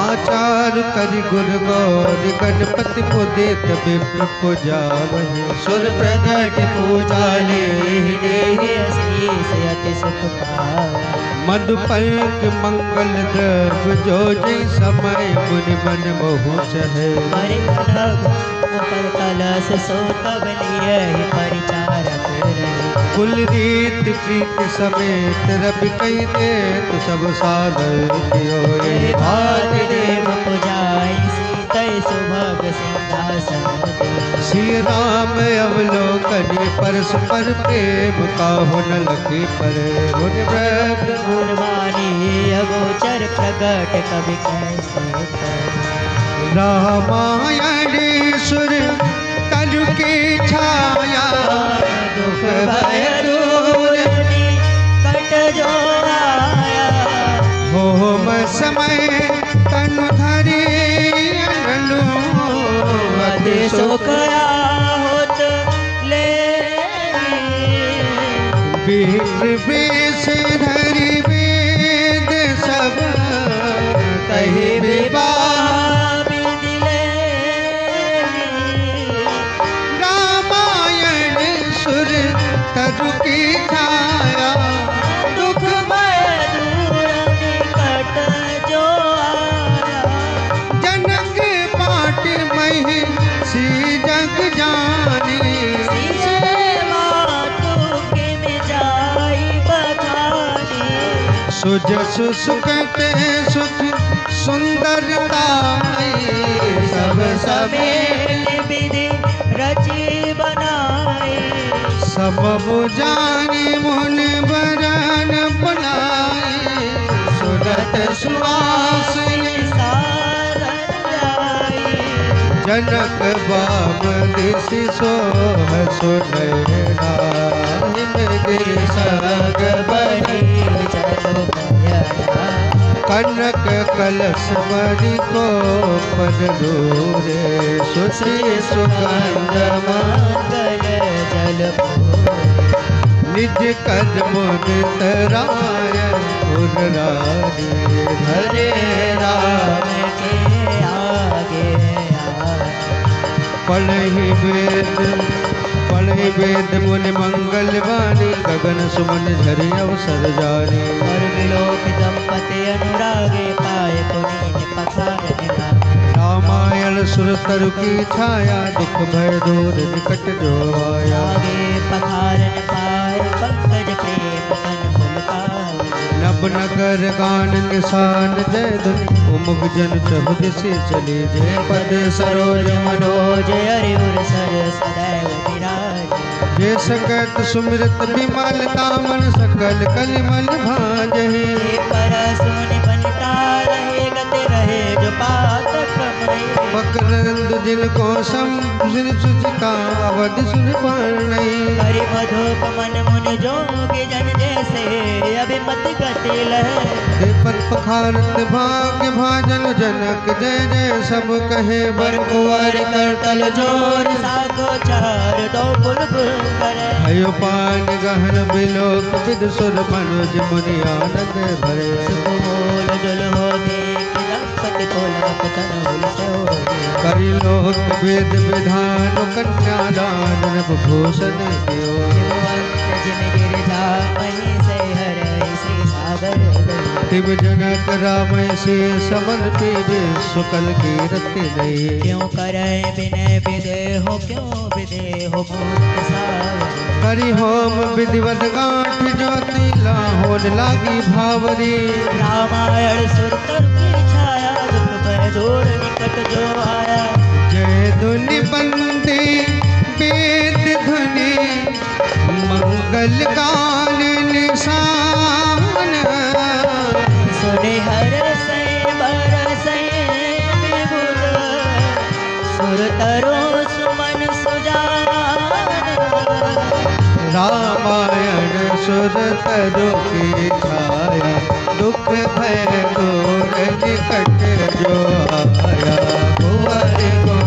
आचार करि गुर गौर गणपति पुदित विप्र पूजावहि सुर प्रगट पूजा ले शीश अति सुख पावै मधुपंक मंगल द्रव्य जो जय समय मुनि मन मोहु चहे हरि नभ ऊपर कलश सोतब लिए परिचारक रहे कुल रीत प्रीत समेत रवि कई दे तो सब सादर कियो भात देव पुजाई सीतै सुभग सिंहासन दे श्री राम अवलोकन परस पर प्रेम काहु न लखी पर गुण ब्रह्म गुणवाणी अगोचर प्रगट कवि कैसे कहे रामायण सुर तरु की छाया दुख भय दूर निकट जो आया होम समय तनु धरि अनलु अति सुख होत ले वीर वेश धरि वेद सब कही विवाह विधि ले रामायण सुर तरु की छाया सुजसु सुखते सुख सुंदरता सब समेत विधि रची बनाए सब जाने मुन बरन बुलाए सुरत सुवासिनी जनक बाम दिशि सोह सुनैना गिर सग बनी कनक कलश मणि को पद दूरे सुश्री सुगंध मंगल जल निज कद मुदित राय रानी धरे राम के आगे पढ़हि वेद मुनि मंगल वाणी गगन सुमन झरि अवसर जानी और विलोक दंपति अनुरागे पाए पुनीत पखार रामायण सुर तरु की छाया दुख भय दूर निकट जो आया आगे पखारन पाए पंकज प्रेम तन पुलकार नब नगर गान निशान जय धुन उमग जन चहुद से चले जय पद सरोज मनोज हरिउर सर सदैव विराज जय सकत सुमिरत विमल तामन सकल कलिमल भाजहि पर सुनि बनता रहे गति रहे जो पात क्रमय मकरंद जिन को सम सुन सुचिता अवधि सुन पाणई हरि मधुप मन मुन जोग जन जैसे अभिमत गति लह पद पखारत भाग्य भाजन जनक जय जय सब कहे बर कुंवर करतल जोर साखो चार दो बुलबुल करे भयो पान गहन बिलोक विद सुर मनुज मुनि आनंद भरे बोल जुल हो देख दंपति कोलाप तनुल से हो करि लोक वेद विधान कन्यादान नभ भूषण दियो जिन गिरजा मही से हर श्री सागर शिव जनक राम से समन पीवे सुकल की रति नहीं क्यों करे विनय विदेहो क्यों विदेहो मूर्त सावर करि होम विधिवत गांठ ज्योति लाहोन लागी भावरी रामायण सुर तर की छाया दुख भय दूर निकट जो आया जय धुनि बंदे वेद धुनि मंगल गान निशान सुने हर से बरसे विभुर सुर तरो सुमन सुजान रामायण सुर तरु की छाया दुख भय दूर निकट जो आया कुंवर को